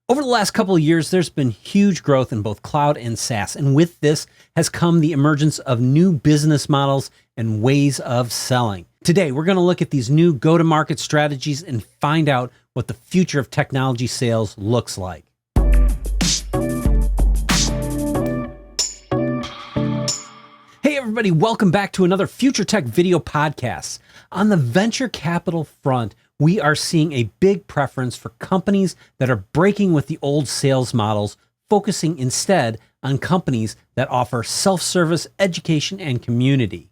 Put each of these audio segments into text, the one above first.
Over the last couple of years, there's been huge growth in both cloud and SaaS. And with this has come the emergence of new business models and ways of selling. Today, we're going to look at these new go-to-market strategies and find out what the future of technology sales looks like. Hey everybody, welcome back to another FUTRtech video podcast. On the venture capital front, we are seeing a big preference for companies that are breaking with the old sales models, focusing instead on companies that offer self-service, education, and community.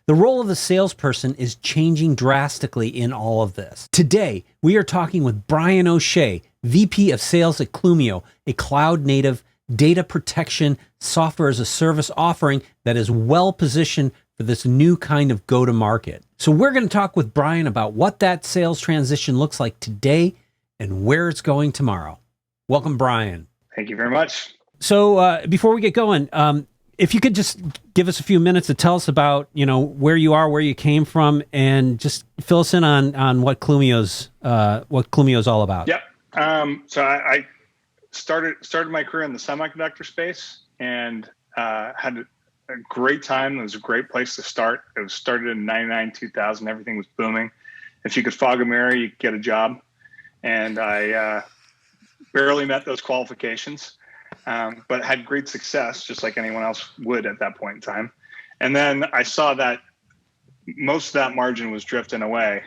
The role of the salesperson is changing drastically in all of this. Today, we are talking with Brian O'Shea, VP of Sales at Clumio, a cloud-native data protection software as a service offering that is well positioned for this new kind of go-to-market. So we're going to talk with Brian about what that sales transition looks like today and where it's going tomorrow. Welcome, Brian. Thank you very much. So before we get going, if you could just give us a few minutes to tell us about, where you are, where you came from, and just fill us in on what Clumio's all about. Yep. So I started my career in the semiconductor space and had a great time. It was a great place to start. It was started in 99, 2000. Everything was booming. If you could fog a mirror, you could get a job. And I barely met those qualifications, but had great success, just like anyone else would at that point in time. And then I saw that most of that margin was drifting away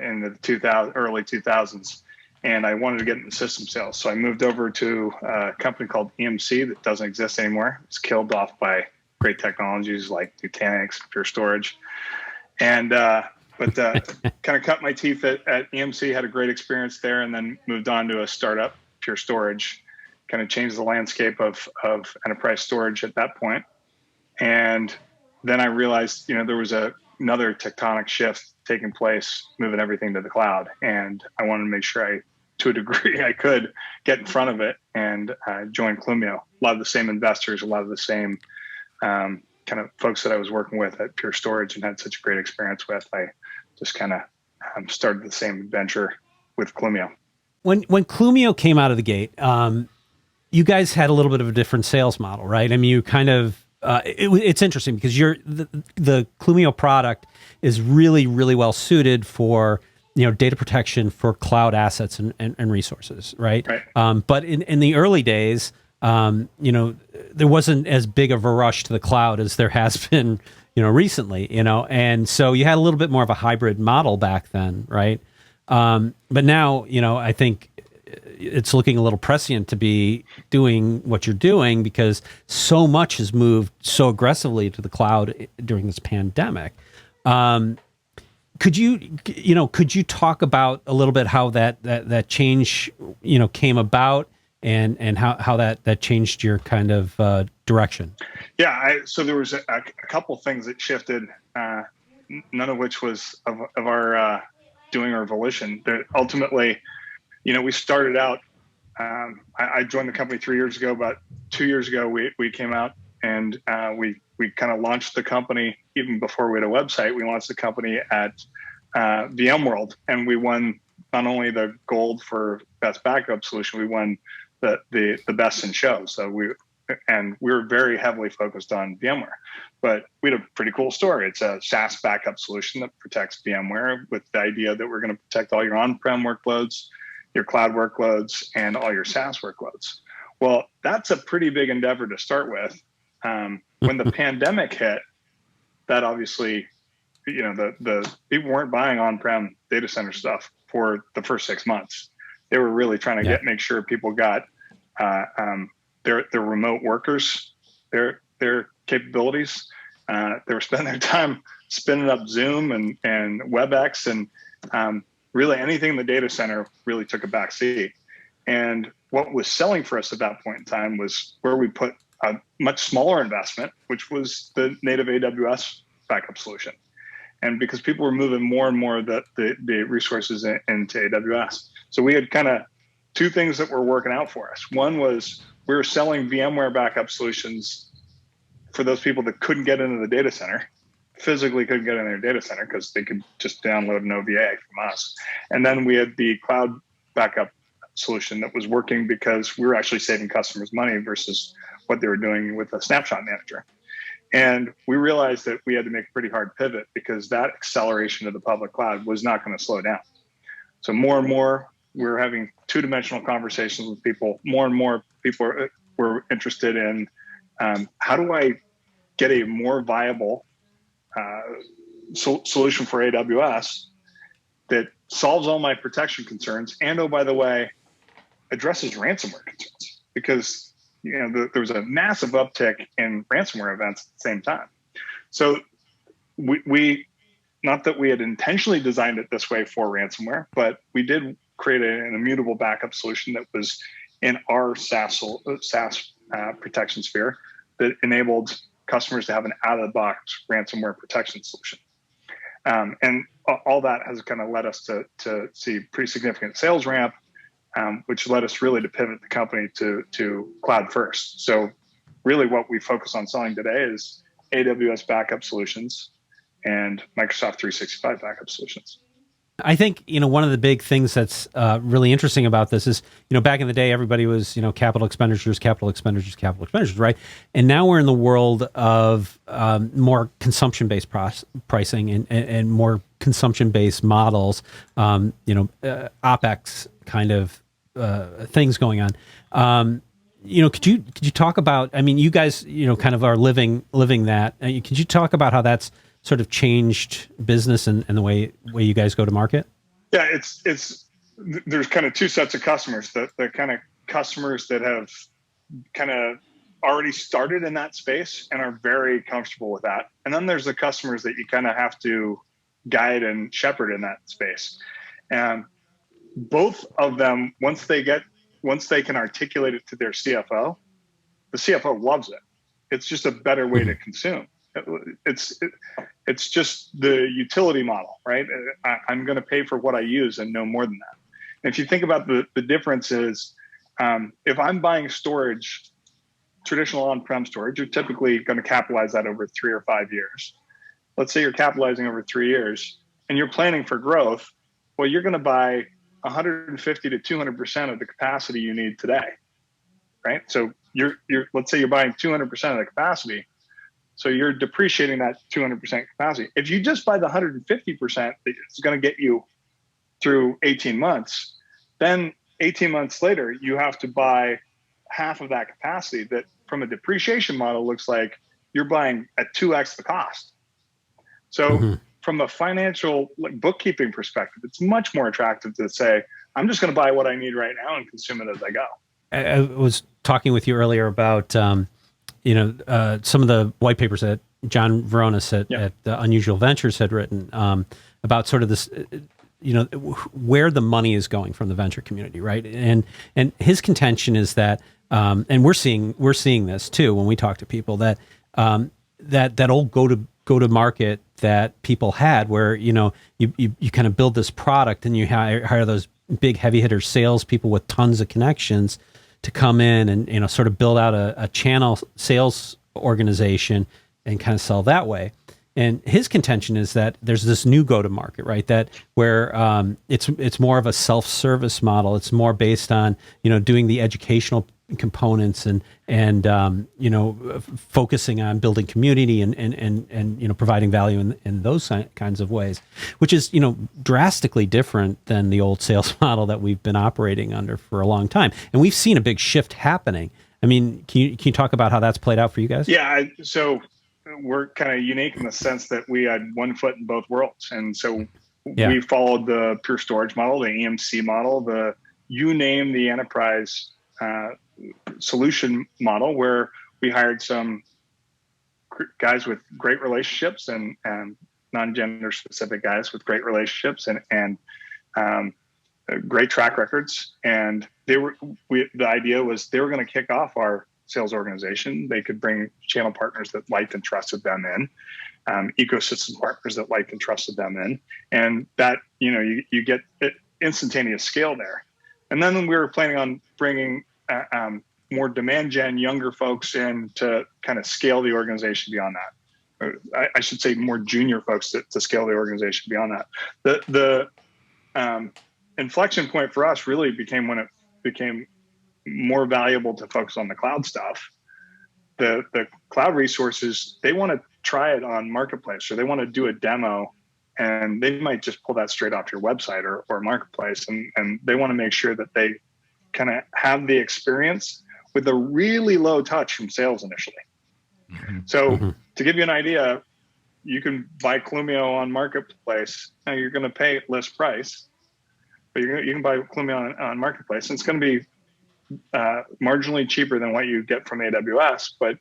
in the early 2000s. And I wanted to get into system sales. So I moved over to a company called EMC that doesn't exist anymore. It's killed off by great technologies like Nutanix, Pure Storage. And but kind of cut my teeth at EMC, had a great experience there, and then moved on to a startup, Pure Storage. Kind of changed the landscape of enterprise storage at that point. And then I realized, there was another tectonic shift taking place, moving everything to the cloud. And I wanted to make sure to a degree, I could get in front of it and join Clumio. A lot of the same investors, a lot of the same kind of folks that I was working with at Pure Storage and had such a great experience with. I just kind of started the same adventure with Clumio. When Clumio came out of the gate, you guys had a little bit of a different sales model, right? I mean, you kind of it's interesting because the Clumio product is really, really well suited for data protection for cloud assets and resources, right? But in the early days, there wasn't as big of a rush to the cloud as there has been, recently, and so you had a little bit more of a hybrid model back then, right? But now, I think it's looking a little prescient to be doing what you're doing because so much has moved so aggressively to the cloud during this pandemic. Could you talk about a little bit how that change, came about and how that changed your kind of direction? Yeah. So there was a couple things that shifted, none of which was of our doing or volition. But ultimately, we started out, I joined the company 3 years ago. About 2 years ago, we came out and we kind of launched the company even before we had a website. We launched the company at VMworld, and we won not only the gold for best backup solution, we won the best in show. So we were very heavily focused on VMware, but we had a pretty cool story. It's a SaaS backup solution that protects VMware with the idea that we're going to protect all your on-prem workloads, your cloud workloads, and all your SaaS workloads. Well, that's a pretty big endeavor to start with. When the pandemic hit, that obviously, the people weren't buying on-prem data center stuff for the first 6 months. They were really trying to make sure people got their remote workers, their capabilities. They were spending their time spinning up Zoom and WebEx and really anything in the data center really took a back seat. And what was selling for us at that point in time was where we put a much smaller investment, which was the native AWS backup solution. And because people were moving more and more of the resources into AWS. So we had kind of two things that were working out for us. One was we were selling VMware backup solutions for those people that couldn't get into the data center, physically couldn't get in their data center because they could just download an OVA from us. And then we had the cloud backup solution that was working because we were actually saving customers money versus what they were doing with a snapshot manager. And we realized that we had to make a pretty hard pivot because that acceleration of the public cloud was not going to slow down. So more and more, we were having two-dimensional conversations with people. More and more people were interested in how do I get a more viable solution for AWS that solves all my protection concerns and, oh, by the way, addresses ransomware concerns, because there was a massive uptick in ransomware events at the same time. So we not that we had intentionally designed it this way for ransomware, but we did create an immutable backup solution that was in our SaaS protection sphere that enabled customers to have an out-of-the-box ransomware protection solution. And all that has kind of led us to see pretty significant sales ramp, which led us really to pivot the company to cloud first. So really what we focus on selling today is AWS backup solutions and Microsoft 365 backup solutions. I think, one of the big things that's really interesting about this is, back in the day, everybody was, capital expenditures, right? And now we're in the world of more consumption-based pricing and more consumption-based models, OpEx kind of things going on. Could you talk about, you guys, kind of are living that. Could you talk about how that's sort of changed business and the way you guys go to market? Yeah, there's kind of two sets of customers. The kind of customers that have kind of already started in that space and are very comfortable with that. And then there's the customers that you kind of have to guide and shepherd in that space. And both of them, once they can articulate it to their CFO, the CFO loves it. It's just a better way to consume. It's just the utility model, right? I'm going to pay for what I use and no more than that. And if you think about the difference is, if I'm buying storage, traditional on-prem storage, you're typically going to capitalize that over 3 or 5 years. Let's say you're capitalizing over 3 years and you're planning for growth. Well, you're going to buy 150 to 200% of the capacity you need today, right? So let's say you're buying 200% of the capacity. So you're depreciating that 200% capacity. If you just buy the 150% that it's going to get you through 18 months, then 18 months later, you have to buy half of that capacity that from a depreciation model looks like you're buying at 2x the cost. So from a financial bookkeeping perspective, it's much more attractive to say, I'm just going to buy what I need right now and consume it as I go. I was talking with you earlier about some of the white papers that John Veronis at Unusual Ventures had written about sort of this, where the money is going from the venture community, right? And his contention is that, and we're seeing this too when we talk to people, that that old go to market that people had, where you kind of build this product and you hire those big heavy hitter salespeople with tons of connections to come in and sort of build out a channel sales organization and kind of sell that way. And his contention is that there's this new go-to-market, right? That where it's more of a self-service model. It's more based on doing the educational components and focusing on building community and providing value in those kinds of ways, which is drastically different than the old sales model that we've been operating under for a long time. And we've seen a big shift happening. Can you talk about how that's played out for you guys? Yeah, so we're kind of unique in the sense that we had one foot in both worlds, and so we followed the pure storage model, the EMC model, you name the enterprise solution model, where we hired some guys with great relationships and non-gender specific guys with great relationships and great track records. And the idea was they were going to kick off our sales organization. They could bring channel partners that liked and trusted them in, ecosystem partners that liked and trusted them in, and that you get instantaneous scale there. And then we were planning on bringing more demand gen younger folks in to kind of scale the organization beyond that. I should say more junior folks to scale the organization beyond that. The inflection point for us really became when became more valuable to focus on the cloud stuff, the cloud resources, they want to try it on Marketplace, or they want to do a demo, and they might just pull that straight off your website or Marketplace. And they want to make sure that they kind of have the experience with a really low touch from sales initially. So to give you an idea, you can buy Clumio on Marketplace. Now you're going to pay list price, but you can buy Clumio on Marketplace, and it's going to be marginally cheaper than what you get from AWS, but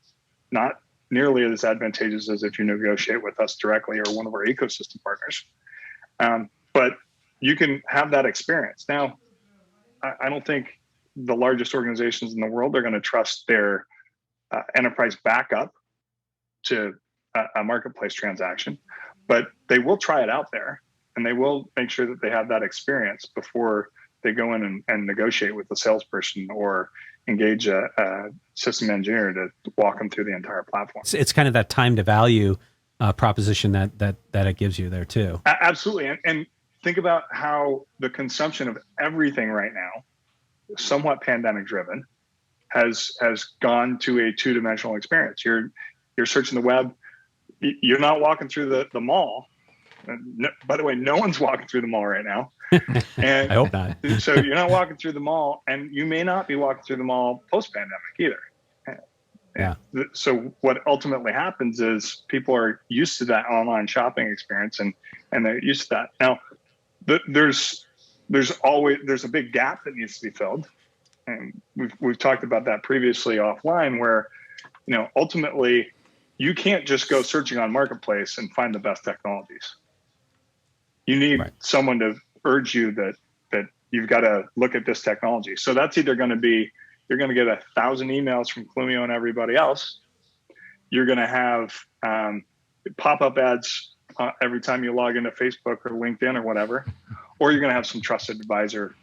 not nearly as advantageous as if you negotiate with us directly or one of our ecosystem partners. But you can have that experience. Now, I don't think the largest organizations in the world are going to trust their enterprise backup to a Marketplace transaction, but they will try it out there, and they will make sure that they have that experience before they go in and negotiate with the salesperson or engage a system engineer to walk them through the entire platform. It's kind of that time to value proposition that it gives you there too. Absolutely. And think about how the consumption of everything right now, somewhat pandemic driven, has gone to a two-dimensional experience. You're searching the web. You're not walking through the mall. By the way, no one's walking through the mall right now. And I hope not. So you're not walking through the mall, and you may not be walking through the mall post-pandemic either. Yeah. So what ultimately happens is people are used to that online shopping experience, and they're used to that. Now, there's a big gap that needs to be filled, and we've talked about that previously offline, where ultimately you can't just go searching on Marketplace and find the best technologies. You need someone to urge you that you've got to look at this technology. So that's either going to be, you're going to get 1,000 emails from Clumio and everybody else. You're going to have pop-up ads every time you log into Facebook or LinkedIn or whatever, or you're going to have some trusted advisor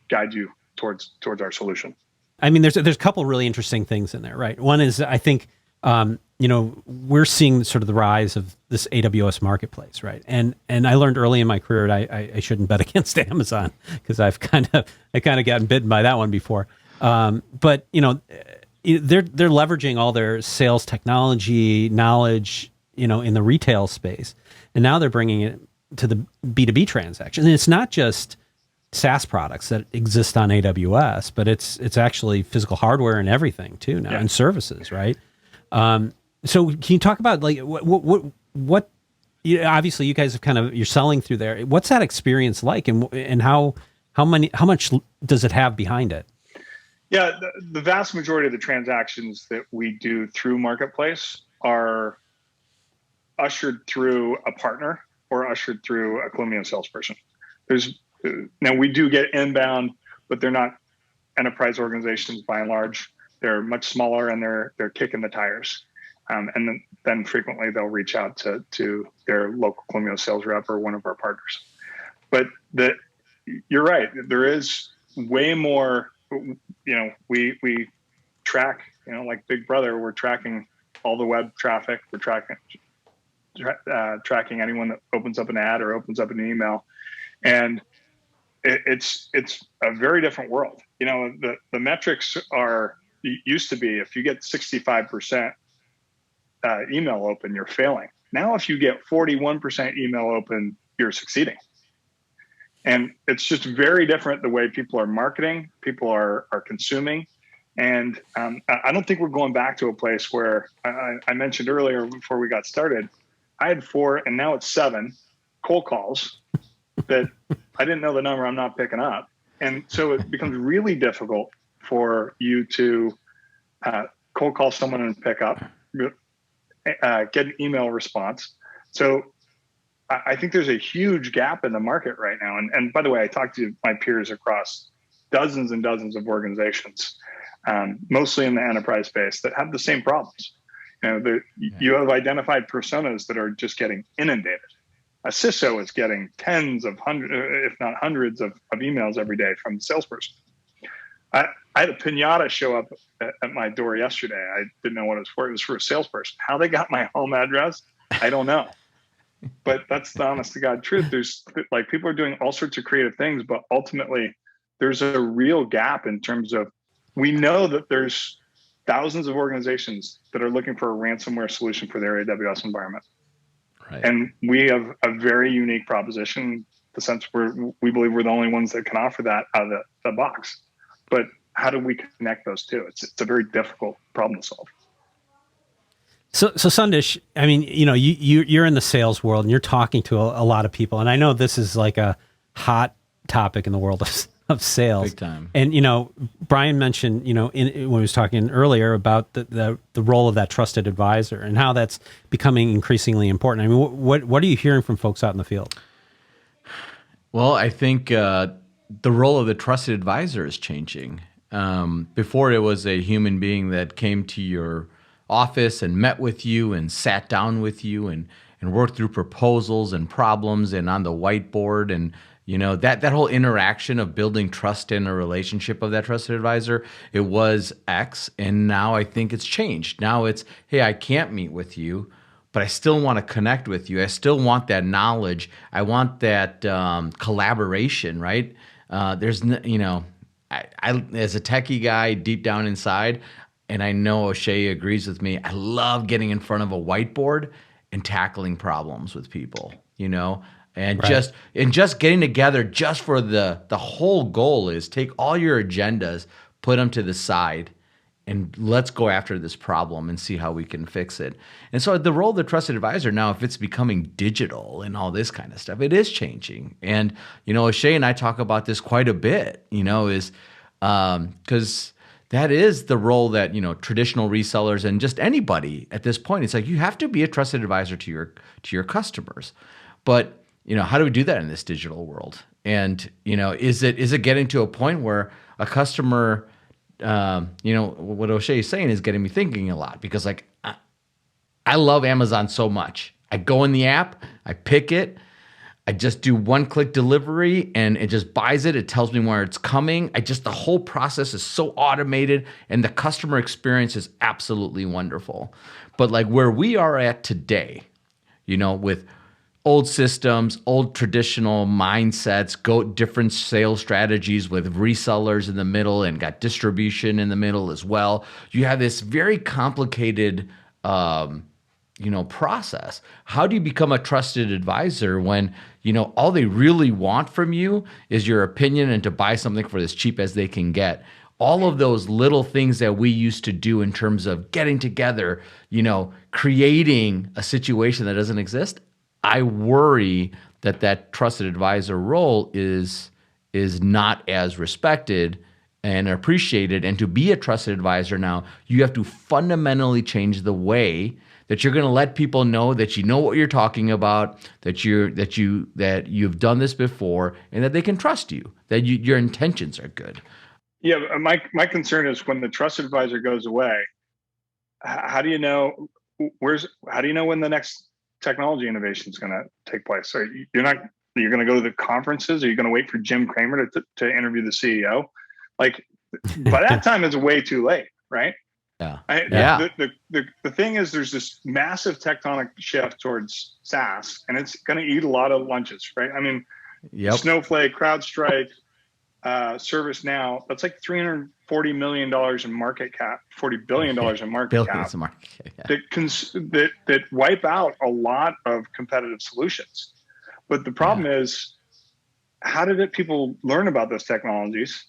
guide you towards our solution. I mean, there's a couple really interesting things in there, right? One is, I think, we're seeing sort of the rise of this AWS marketplace, right? And I learned early in my career that I shouldn't bet against Amazon, because I kind of gotten bitten by that one before. But they're leveraging all their sales technology knowledge, in the retail space, and now they're bringing it to the B2B transaction. And it's not just SaaS products that exist on AWS, but it's actually physical hardware and everything too now, and services, right? So can you talk about like what obviously you guys have you're selling through there. What's that experience like, and how much does it have behind it? Yeah, the vast majority of the transactions that we do through Marketplace are ushered through a partner or ushered through a Clumio salesperson. Now we do get inbound, but they're not enterprise organizations by and large. They're much smaller, and they're kicking the tires. And then frequently they'll reach out to their local Clumio sales rep or one of our partners. But you're right. There is way more. We track. Like Big Brother, we're tracking all the web traffic. We're tracking anyone that opens up an ad or opens up an email, and it's a very different world. The metrics used to be, if you get 65% email open, you're failing. Now, if you get 41% email open, you're succeeding. And it's just very different the way people are marketing, people are consuming. And I don't think we're going back to a place where I mentioned earlier before we got started, I had 4 and now it's 7 cold calls that I didn't know the number, I'm not picking up. And so it becomes really difficult for you to cold call someone and pick up, get an email response. So I think there's a huge gap in the market right now. And by the way, I talked to my peers across dozens and dozens of organizations, mostly in the enterprise space, that have the same problems. You have identified personas that are just getting inundated. A CISO is getting tens of hundreds, if not hundreds of emails every day from the salesperson. I had a piñata show up at my door yesterday. I didn't know what it was for. It was for a salesperson. How they got my home address, I don't know. But that's the honest to God truth. There's people are doing all sorts of creative things, but ultimately there's a real gap in terms of, we know that there's thousands of organizations that are looking for a ransomware solution for their AWS environment. Right. And we have a very unique proposition, in the sense where we believe we're the only ones that can offer that out of the box. But how do we connect those two? It's a very difficult problem to solve. So Sandesh, I mean, you're in the sales world and you're talking to a lot of people, and I know this is like a hot topic in the world of sales. Big time. And Brian mentioned, when he was talking earlier about the role of that trusted advisor and how that's becoming increasingly important. I mean, what are you hearing from folks out in the field? Well, I think the role of the trusted advisor is changing. Before, it was a human being that came to your office and met with you and sat down with you and worked through proposals and problems and on the whiteboard, and that whole interaction of building trust in a relationship of that trusted advisor, it was X. And now I think it's changed. Now it's, hey, I can't meet with you, but I still want to connect with you. I still want that knowledge. I want that collaboration, right? I as a techie guy deep down inside, and I know O'Shea agrees with me, I love getting in front of a whiteboard and tackling problems with people, and right. just getting together just for the whole goal is take all your agendas, put them to the side, and let's go after this problem and see how we can fix it. And so the role of the trusted advisor now, if it's becoming digital and all this kind of stuff, it is changing. And, O'Shea and I talk about this quite a bit, is because that is the role that, traditional resellers and just anybody at this point, it's like you have to be a trusted advisor to your customers. But, how do we do that in this digital world? And, is it getting to a point where a customer, what O'Shea is saying is getting me thinking a lot, because like I love Amazon so much. I go in the app, I pick it, I just do one-click delivery, and it just buys it. It tells me where it's coming. The whole process is so automated, and the customer experience is absolutely wonderful. But like where we are at today, with old systems, old traditional mindsets, go different sales strategies with resellers in the middle and got distribution in the middle as well. You have this very complicated process. How do you become a trusted advisor when, all they really want from you is your opinion and to buy something for as cheap as they can get? All of those little things that we used to do in terms of getting together, creating a situation that doesn't exist. I worry that trusted advisor role is not as respected and appreciated. And to be a trusted advisor now, you have to fundamentally change the way that you're going to let people know that you know what you're talking about, that you've done this before, and that they can trust you, that your intentions are good. Yeah, my concern is when the trusted advisor goes away, how do you know when the next technology innovation is going to take place? So you're going to go to the conferences? Are you going to wait for Jim Cramer to interview the CEO? Like by that time, it's way too late, right? Yeah. The thing is, there's this massive tectonic shift towards SaaS, and it's going to eat a lot of lunches, right? I mean, Snowflake, CrowdStrike, ServiceNow, that's like $340 million in market cap, $40 billion in market cap. That wipe out a lot of competitive solutions. But the problem is, how did people learn about those technologies?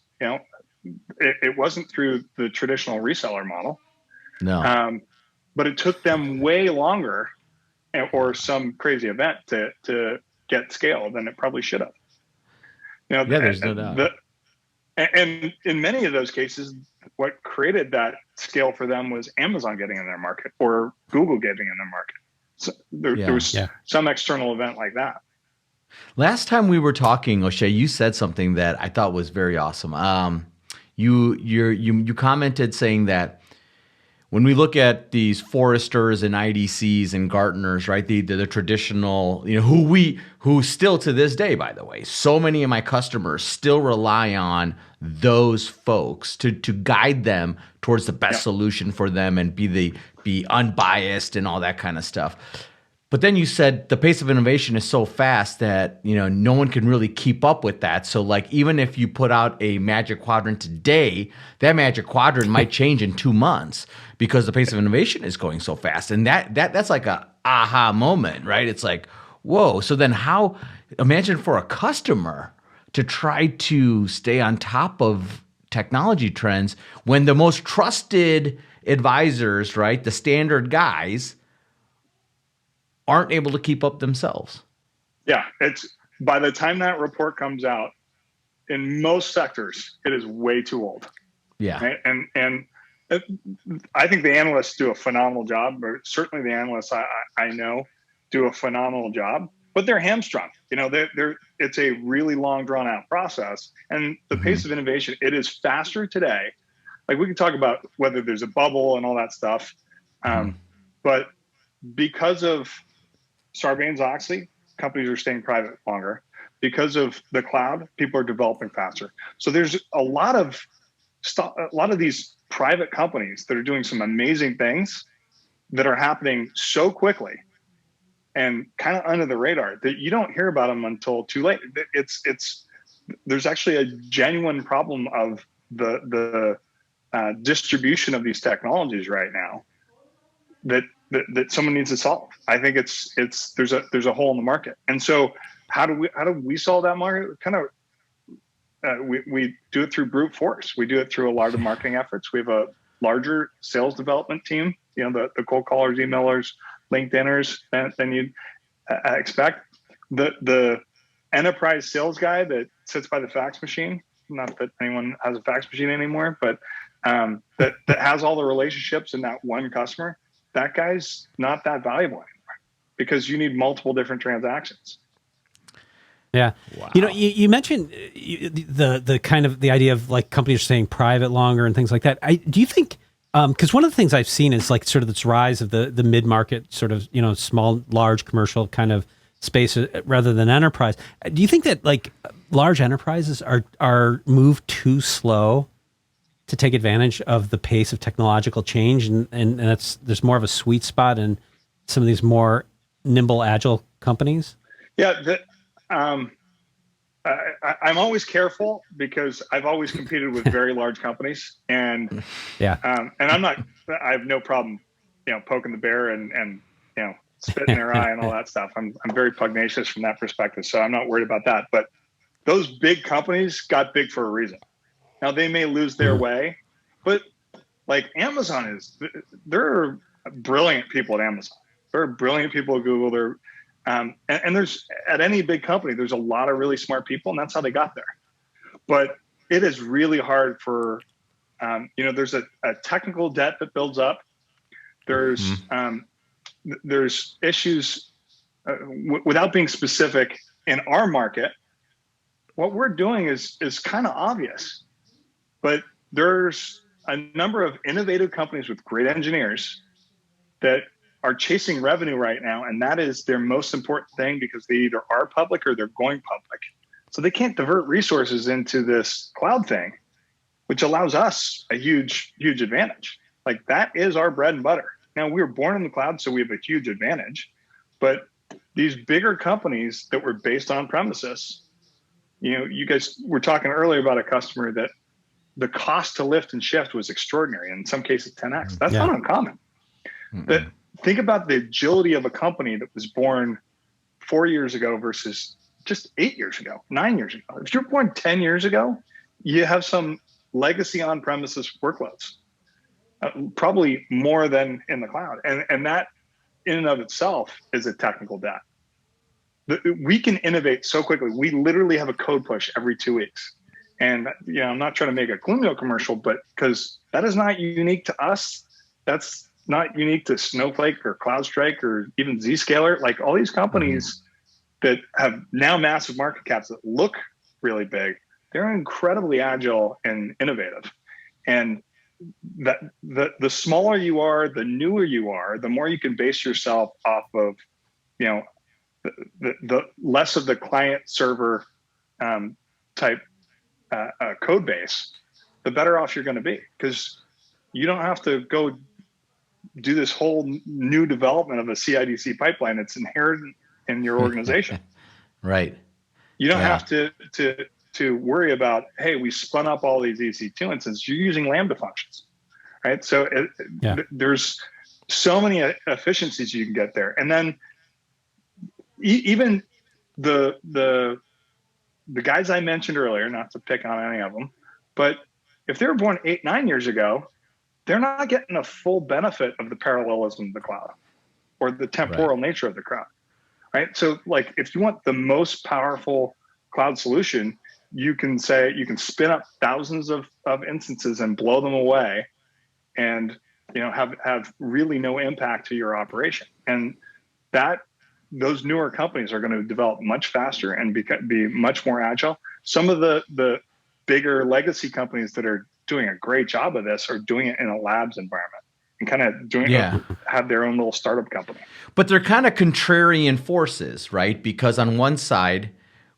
It wasn't through the traditional reseller model. No. But it took them way longer, or some crazy event to get scale than it probably should have. There's no doubt. And in many of those cases, what created that scale for them was Amazon getting in their market or Google getting in their market. So there was some external event like that. Last time we were talking, O'Shea, you said something that I thought was very awesome. You commented saying that when we look at these Forresters and IDCs and Gartners, right, the traditional, who still to this day, by the way, so many of my customers still rely on those folks to guide them towards the best solution for them and be unbiased and all that kind of stuff. But then you said the pace of innovation is so fast that, no one can really keep up with that. So like, even if you put out a Magic Quadrant today, that Magic Quadrant might change in 2 months because the pace of innovation is going so fast. And that's like a aha moment, right? It's like, whoa. So then imagine for a customer to try to stay on top of technology trends when the most trusted advisors, right, the standard guys, aren't able to keep up themselves. Yeah, it's by the time that report comes out, in most sectors, it is way too old. Yeah, right? And I think the analysts do a phenomenal job, or certainly the analysts I know do a phenomenal job, but they're hamstrung. It's a really long, drawn out process, and the pace of innovation, it is faster today. Like, we can talk about whether there's a bubble and all that stuff, but because of Sarbanes-Oxley, companies are staying private longer. Because of the cloud, people are developing faster. So there's a lot of these private companies that are doing some amazing things that are happening so quickly and kind of under the radar that you don't hear about them until too late. There's actually a genuine problem of the distribution of these technologies right now that someone needs to solve. I think there's a hole in the market. And so how do we solve that market? Kind of we do it through brute force. We do it through a lot of marketing efforts. We have a larger sales development team, the cold callers, emailers, LinkedIners than you'd expect. The enterprise sales guy that sits by the fax machine, not that anyone has a fax machine anymore, but that has all the relationships in that one customer, that guy's not that valuable anymore because you need multiple different transactions. Yeah. Wow. You mentioned the kind of the idea of like companies staying private longer and things like that. Do you think, because one of the things I've seen is like sort of this rise of the mid-market sort of, small, large commercial kind of space rather than enterprise. Do you think that like large enterprises are moved too slow to take advantage of the pace of technological change, and there's more of a sweet spot in some of these more nimble, agile companies? Yeah, I'm always careful because I've always competed with very large companies, and and I have no problem, poking the bear and spit in their eye and all that stuff. I'm very pugnacious from that perspective, so I'm not worried about that. But those big companies got big for a reason. Now they may lose their way, but like Amazon they're brilliant people at Amazon. They're brilliant people at Google. They're and there's at any big company, there's a lot of really smart people, and that's how they got there. But it is really hard for, there's a technical debt that builds up. There's issues without being specific in our market. What we're doing is kind of obvious, but there's a number of innovative companies with great engineers that are chasing revenue right now, and that is their most important thing because they either are public or they're going public. So they can't divert resources into this cloud thing, which allows us a huge, huge advantage. Like, that is our bread and butter. Now, we were born in the cloud, so we have a huge advantage. But these bigger companies that were based on premises, you guys were talking earlier about a customer that the cost to lift and shift was extraordinary, in some cases 10x. That's not uncommon. But think about the agility of a company that was born 4 years ago versus just 8 years ago, 9 years ago. If you're born 10 years ago, you have some legacy on-premises workloads, probably more than in the cloud. And that in and of itself is a technical debt. We can innovate so quickly. We literally have a code push every 2 weeks. And I'm not trying to make a Clumio commercial, but because that is not unique to us. That's not unique to Snowflake or CloudStrike or even Zscaler. Like, all these companies that have now massive market caps that look really big, they're incredibly agile and innovative. And that the smaller you are, the newer you are, the more you can base yourself off of, the less of the client server type code base, the better off you're going to be, because you don't have to go do this whole new development of a CI/CD pipeline. It's inherent in your organization. Right. You don't have to worry about, hey, we spun up all these EC2 instances. You're using Lambda functions, right? So there's so many efficiencies you can get there. And then even the guys I mentioned earlier, not to pick on any of them, but if they were born 8-9 years ago, they're not getting a full benefit of the parallelism of the cloud or the temporal nature of the cloud, right? So like if you want the most powerful cloud solution, you can spin up thousands of instances and blow them away and have really no impact to your operation. And those newer companies are going to develop much faster and be much more agile. Some of the bigger legacy companies that are doing a great job of this are doing it in a labs environment and kind of have their own little startup company. But they're kind of contrarian forces, right? Because on one side,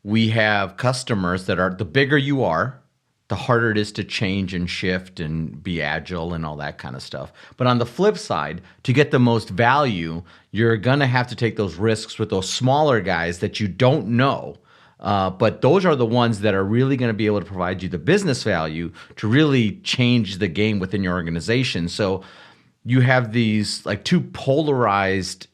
we have customers that are, the bigger you are, the harder it is to change and shift and be agile and all that kind of stuff. But on the flip side, to get the most value, you're going to have to take those risks with those smaller guys that you don't know. But those are the ones that are really going to be able to provide you the business value to really change the game within your organization. So you have these like two polarized,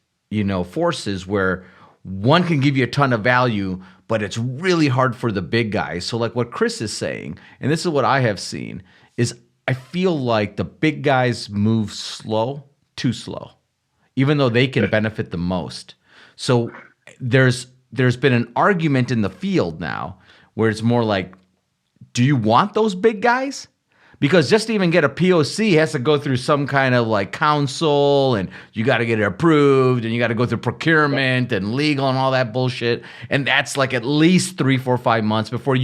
forces where one can give you a ton of value, but it's really hard for the big guys. So like what Chris is saying, and this is what I have seen, is I feel like the big guys move too slow, even though they can benefit the most. So there's been an argument in the field now where it's more like, do you want those big guys? Because just to even get a POC has to go through some kind of like council, and you got to get it approved, and you got to go through procurement and legal and all that bullshit. And that's like at least 3, 4, 5 months before they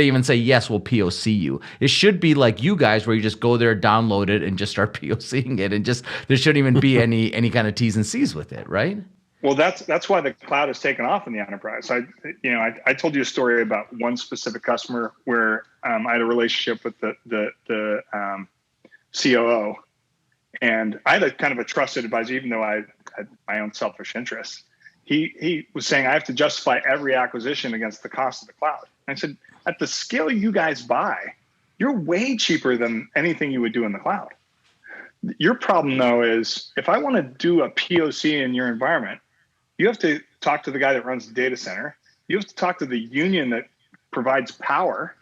even say, yes, we'll POC you. It should be like you guys where you just go there, download it, and just start POCing it. And just, there shouldn't even be any kind of T's and C's with it, right? Well, that's why the cloud has taken off in the enterprise. I told you a story about one specific customer where I had a relationship with the COO, and I had a kind of a trusted advisor, even though I had my own selfish interests. He was saying I have to justify every acquisition against the cost of the cloud. And I said, at the scale you guys buy, you're way cheaper than anything you would do in the cloud. Your problem, though, is if I want to do a POC in your environment, you have to talk to the guy that runs the data center. You have to talk to the union that provides power.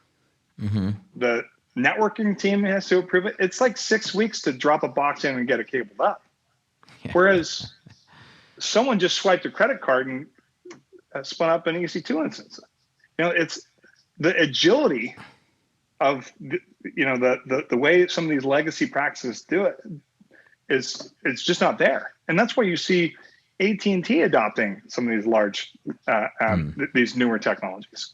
Mm-hmm. The networking team has to approve it. It's like 6 weeks to drop a box in and get it cabled up. Yeah. Whereas someone just swiped a credit card and spun up an EC2 instance. It's the agility of the way some of these legacy practices do it it's just not there. And that's why you see AT&T adopting some of these large, these newer technologies,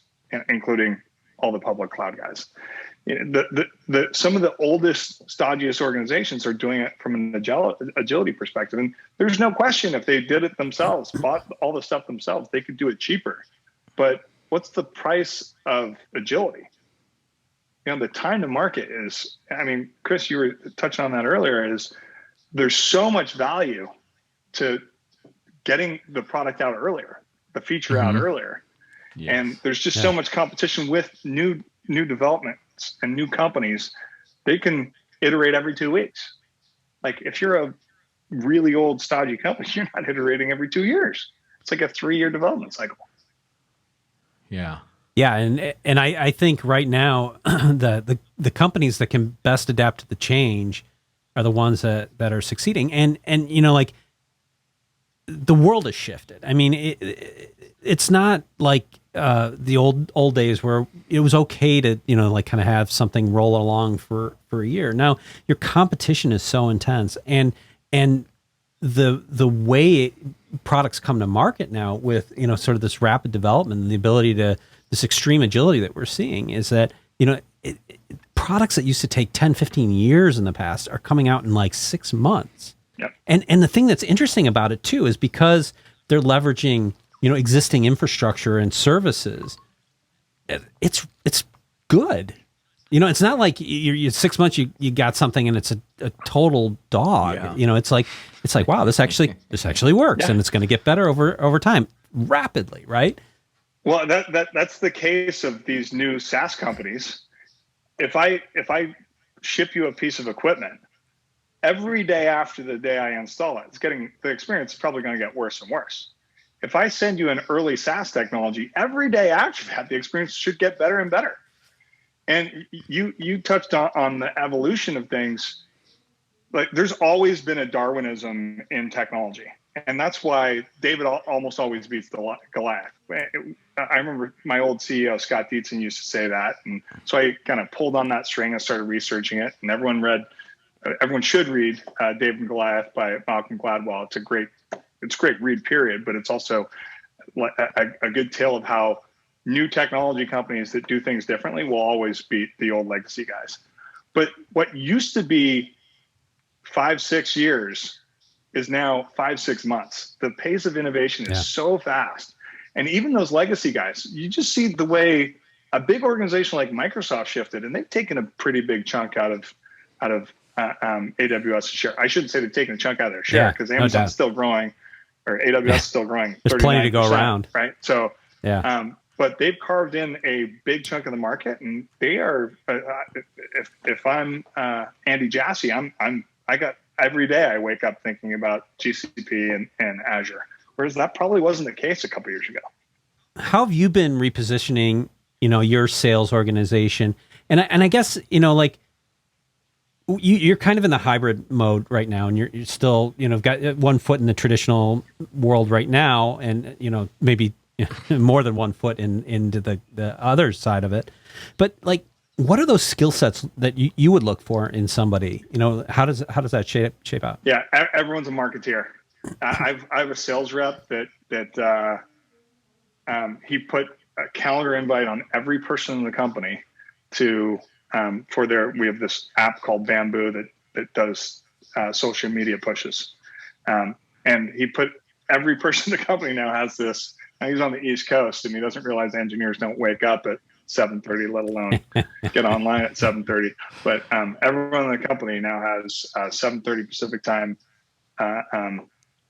including all the public cloud guys. Some of the oldest, stodgiest organizations are doing it from an agility perspective. And there's no question if they did it themselves, bought all the stuff themselves, they could do it cheaper. But what's the price of agility? The time to market is, Chris, you were touching on that earlier, is there's so much value to getting the product out earlier, the feature out earlier. Yes. And there's just so much competition with new developments and new companies. They can iterate every 2 weeks. Like if you're a really old stodgy company, you're not iterating every 2 years. It's like a 3-year development cycle. Yeah. Yeah, and I think right now the companies that can best adapt to the change are the ones that are succeeding. And like the world has shifted. It's not like the old days where it was okay to like kind of have something roll along for a year. Now your competition is so intense, and the way products come to market now with sort of this rapid development and the ability to this extreme agility that we're seeing is that products that used to take 10, 15 years in the past are coming out in like 6 months. Yep. And the thing that's interesting about it too is because they're leveraging existing infrastructure and services, it's good. It's not like you're 6 months, you got something and it's a total dog. Yeah. It's like, wow, this actually works, and it's going to get better over time rapidly, right? Well, that's the case of these new SaaS companies. If I ship you a piece of equipment, every day after the day I install it, the experience is probably going to get worse and worse. If I send you an early SaaS technology, every day after that, the experience should get better and better. And you touched on the evolution of things. Like, there's always been a Darwinism in technology. And that's why David almost always beats the Goliath. I remember my old CEO, Scott Dietzen, used to say that. And so I kind of pulled on that string and started researching it. And everyone should read David and Goliath by Malcolm Gladwell. It's a great read, period. But it's also a good tale of how new technology companies that do things differently will always beat the old legacy guys. But what used to be 5-6 years is now 5-6 months. The pace of innovation is so fast. And even those legacy guys, you just see the way a big organization like Microsoft shifted, and they've taken a pretty big chunk out of AWS share. I shouldn't say they've taken a chunk out of their share, because Amazon's still growing, or AWS is still growing. There's plenty to go around, right? So, but they've carved in a big chunk of the market, and they are. If I'm Andy Jassy, I got every day I wake up thinking about GCP and Azure, whereas that probably wasn't the case a couple years ago. How have you been repositioning, your sales organization? And I guess, like, you're kind of in the hybrid mode right now, and you're still, got one foot in the traditional world right now, and, maybe more than 1 foot into the other side of it. But, like, what are those skill sets that you would look for in somebody? How does that shape out? Yeah, everyone's a marketeer. I have a sales rep that he put a calendar invite on every person in the company to we have this app called Bamboo that does social media pushes, and he put every person in the company now has this. Now he's on the East Coast, and he doesn't realize engineers don't wake up at 7:30, let alone get online at 7:30. But everyone in the company now has 7:30 Pacific time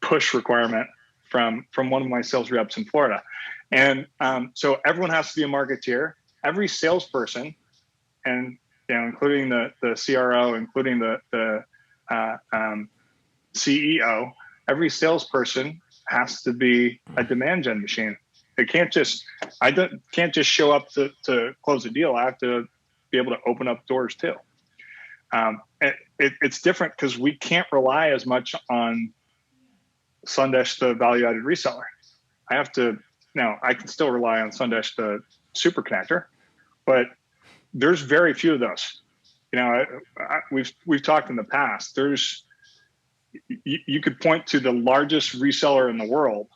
push requirement from one of my sales reps in Florida. And so everyone has to be a marketeer. Every salesperson, and including the CRO, including the CEO, every salesperson has to be a demand gen machine. It can't just show up to close a deal. I have to be able to open up doors too. It's different because we can't rely as much on Sandesh, the value-added reseller. I can still rely on Sandesh, the super connector, but there's very few of those. We've talked in the past. You could point to the largest reseller in the world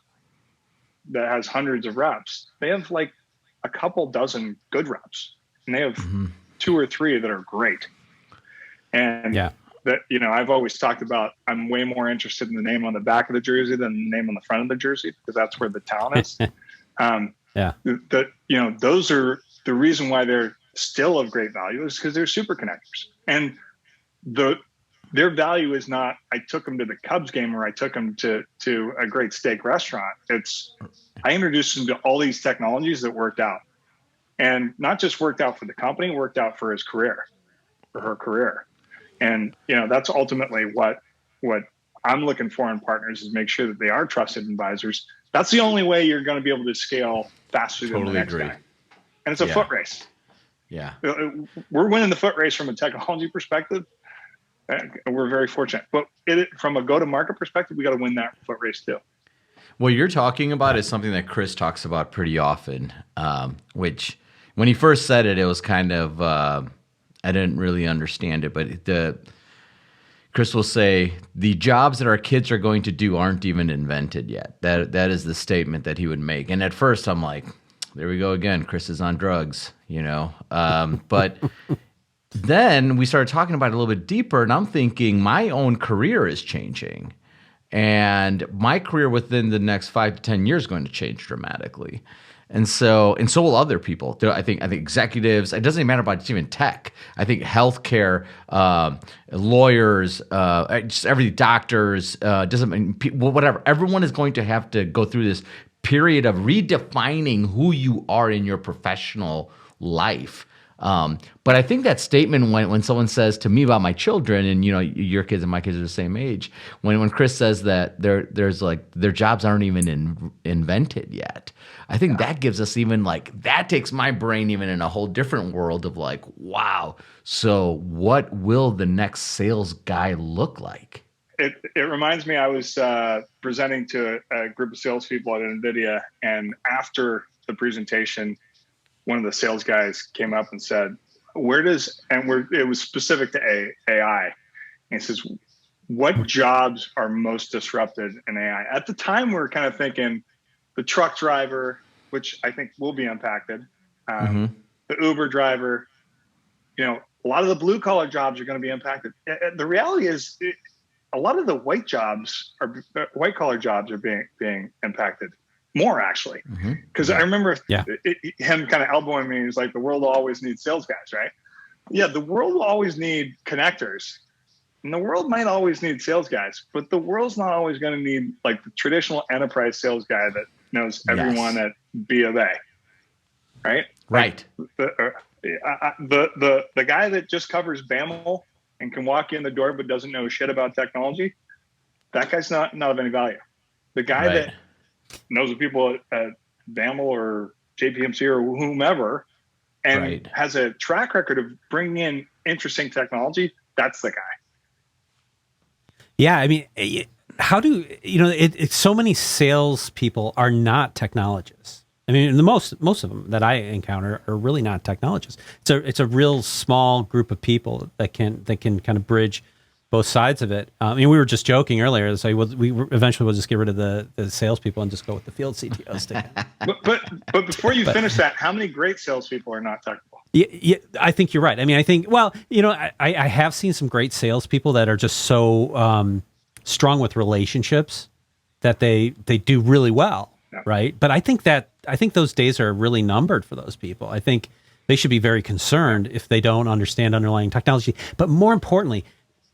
that has hundreds of reps. They have like a couple dozen good reps, and they have 2 or 3 that are great. And that, I've always talked about, I'm way more interested in the name on the back of the jersey than the name on the front of the jersey, because that's where the talent is. Those are the reason why they're still of great value, is because they're super connectors. And their value is not, I took them to the Cubs game or I took them to a great steak restaurant. It's, I introduced them to all these technologies that worked out, and not just worked out for the company, worked out for his career or her career. And, that's ultimately what I'm looking for in partners, is make sure that they are trusted advisors. That's the only way you're going to be able to scale faster than the next guy. And it's a foot race. Yeah. We're winning the foot race from a technology perspective. We're very fortunate, but from a go-to-market perspective, we got to win that foot race too. What you're talking about is something that Chris talks about pretty often, which when he first said it, it was kind of, I didn't really understand it, but Chris will say the jobs that our kids are going to do aren't even invented yet. That is the statement that he would make. And at first I'm like, there we go again. Chris is on drugs, but then we started talking about it a little bit deeper, and I'm thinking my own career is changing, and my career within the next 5 to 10 years is going to change dramatically. And so will other people. I think executives. It doesn't even matter about even tech. I think healthcare, lawyers, just every doctors, doesn't mean whatever. Everyone is going to have to go through this period of redefining who you are in your professional life. But I think that statement when someone says to me about my children, and your kids and my kids are the same age, when Chris says that there's like their jobs aren't even invented yet, I think that gives us even that takes my brain even in a whole different world of like, wow, so what will the next sales guy look like? It reminds me, I was presenting to a group of salespeople at NVIDIA, and after the presentation, one of the sales guys came up and said, it was specific to AI. And he says, what jobs are most disrupted in AI? At the time, we were kind of thinking the truck driver, which I think will be impacted, the Uber driver, a lot of the blue collar jobs are going to be impacted. The reality is a lot of the white collar jobs are being impacted more, actually, because I remember him kind of elbowing me. He's like, the world will always need sales guys, right? Yeah, the world will always need connectors, and the world might always need sales guys, but the world's not always going to need like the traditional enterprise sales guy that knows everyone at B of A, right? Right. The guy that just covers BAML and can walk in the door but doesn't know shit about technology, that guy's not of any value. The guy that knows the people at BAML or JPMC or whomever and has a track record of bringing in interesting technology, that's the guy. Yeah, I mean, how do it's so many salespeople are not technologists. I mean, most of them that I encounter are really not technologists. It's a real small group of people that can kind of bridge both sides of it. I mean, we were just joking earlier. So we eventually will just get rid of the salespeople and just go with the field CTOs. but before you finish that, how many great salespeople are not technical? Yeah, I think you're right. I mean, I have seen some great salespeople that are just so strong with relationships that they do really well, right? But I think those days are really numbered for those people. I think they should be very concerned if they don't understand underlying technology. But more importantly,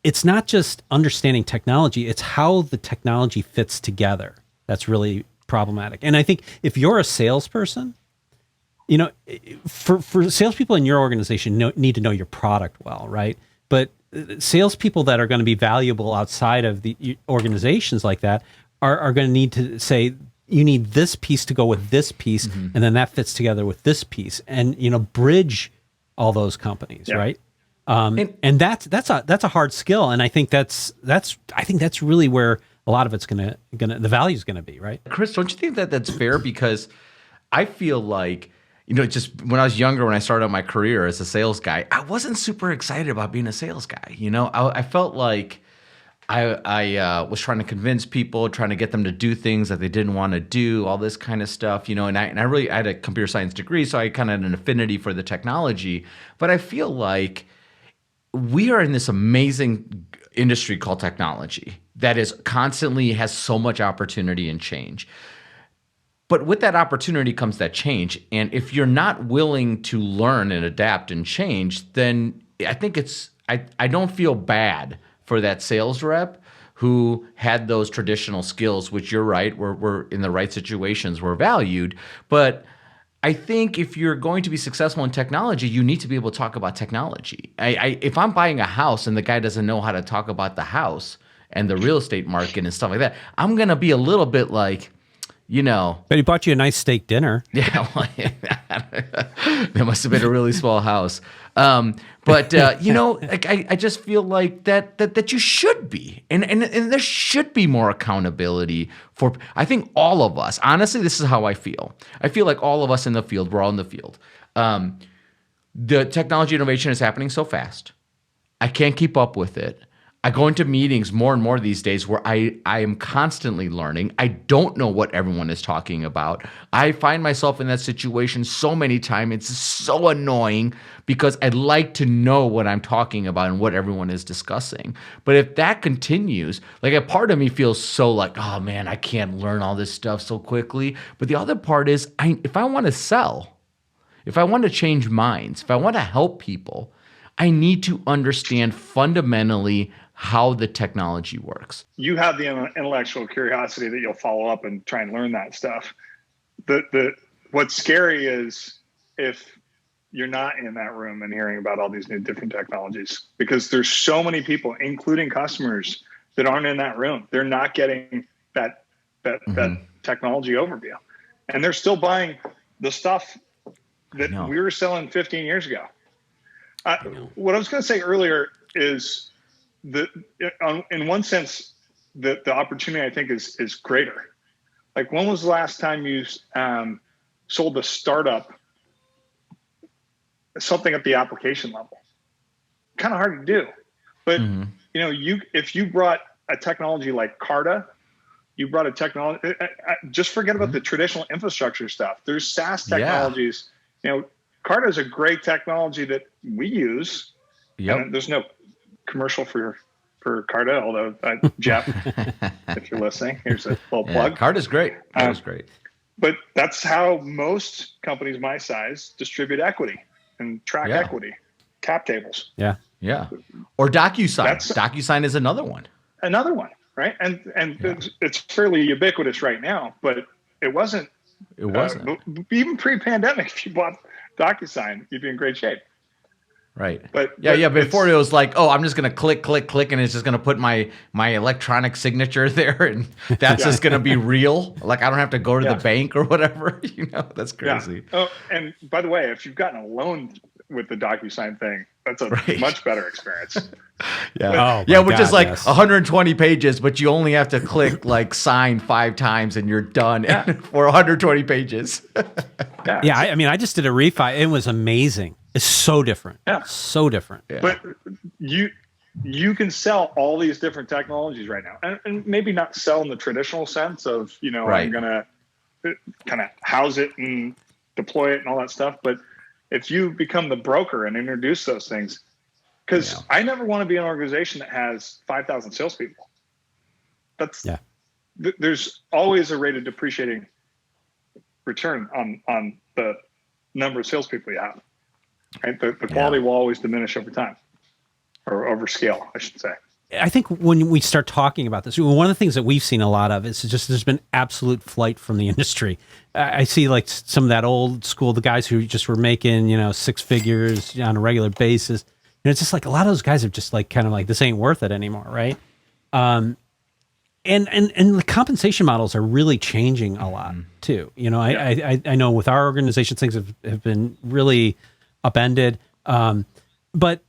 it's not just understanding technology, it's how the technology fits together that's really problematic. And I think if you're a salesperson, for salespeople in your organization need to know your product well, right? But salespeople that are going to be valuable outside of the organizations like that are going to need to say, you need this piece to go with this piece, and then that fits together with this piece, and bridge all those companies, right? And that's a hard skill, and I think that's really where a lot of it's gonna the value is gonna be, right? Chris, don't you think that that's fair? Because I feel like just when I was younger, when I started out my career as a sales guy, I wasn't super excited about being a sales guy. I felt like I was trying to convince people, trying to get them to do things that they didn't want to do, all this kind of stuff, and I had a computer science degree, so I kind of had an affinity for the technology. But I feel like we are in this amazing industry called technology that is constantly has so much opportunity and change. But with that opportunity comes that change. And if you're not willing to learn and adapt and change, then I think I don't feel bad for that sales rep who had those traditional skills, which you're right, were in the right situations, were valued. But I think if you're going to be successful in technology, you need to be able to talk about technology. If I'm buying a house and the guy doesn't know how to talk about the house and the real estate market and stuff like that, I'm going to be a little bit like, But he bought you a nice steak dinner. Yeah, well, that must have been a really small house. But I just feel like that you should be, and there should be more accountability for. I think all of us. Honestly, this is how I feel. I feel like all of us in the field. We're all in the field. The technology innovation is happening so fast. I can't keep up with it. I go into meetings more and more these days where I am constantly learning. I don't know what everyone is talking about. I find myself in that situation so many times. It's so annoying because I'd like to know what I'm talking about and what everyone is discussing. But if that continues, like a part of me feels so like, oh man, I can't learn all this stuff so quickly. But the other part is if I want to sell, if I want to change minds, if I want to help people, I need to understand fundamentally how the technology works. You have the intellectual curiosity that you'll follow up and try and learn that stuff. What's scary is if you're not in that room and hearing about all these new different technologies, because there's so many people, including customers, that aren't in that room. They're not getting that technology overview, and they're still buying the stuff that we were selling 15 years ago. What I was going to say earlier is in one sense, the opportunity I think is greater. Like, when was the last time you sold a startup something at the application level? Kind of hard to do, but if you brought a technology like Carta, you brought a technology. Just forget about the traditional infrastructure stuff. There's SaaS technologies. Carta is a great technology that we use. And there's no commercial for Carta, although Jeff, if you're listening, here's a little plug. Carta's great. Carta's great. But that's how most companies my size distribute equity and track equity, cap tables. Yeah. Or DocuSign. DocuSign is another one. Another one, right? And it's fairly ubiquitous right now, but it wasn't. It wasn't. Even pre-pandemic, if you bought DocuSign, you'd be in great shape. Right. But before it was like, oh, I'm just going to click, and it's just going to put my electronic signature there, and that's just going to be real. Like, I don't have to go to the bank or whatever. That's crazy. Yeah. Oh, and by the way, if you've gotten a loan with the DocuSign thing, that's a much better experience. Which is like 120 pages, but you only have to click like sign 5 times, and you're done for 120 pages. I just did a refi. It was amazing. It's so different. Yeah. So different. Yeah. But you can sell all these different technologies right now. And maybe not sell in the traditional sense of, I'm going to kind of house it and deploy it and all that stuff. But if you become the broker and introduce those things, because I never want to be an organization that has 5,000 salespeople. There's always a rate of depreciating return on the number of salespeople you have. Right? The quality will always diminish over time, or over scale, I should say. I think when we start talking about this, one of the things that we've seen a lot of is just there's been absolute flight from the industry. I see like some of that old school, the guys who just were making 6 figures on a regular basis. And it's just like a lot of those guys are just like kind of like, this ain't worth it anymore, right? And the compensation models are really changing a lot too. I know with our organization things have been really upended. But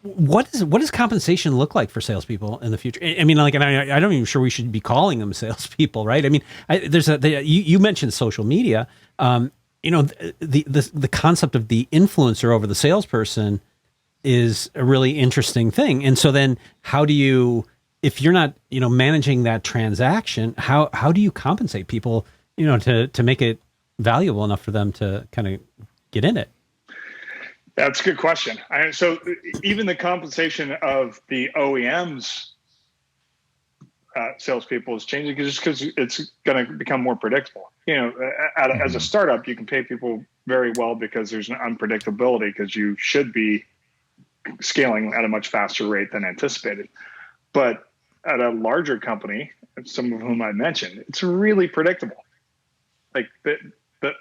what does compensation look like for salespeople in the future? I mean, like, and I don't even sure we should be calling them salespeople, right? I mean, you mentioned social media. The concept of the influencer over the salesperson is a really interesting thing. And so then how do you, if you're not, managing that transaction, how do you compensate people, to make it valuable enough for them to kind of get in it? That's a good question. So even the compensation of the OEMs salespeople is changing just because it's going to become more predictable. As a startup, you can pay people very well because there's an unpredictability because you should be scaling at a much faster rate than anticipated. But at a larger company, some of whom I mentioned, it's really predictable. Like the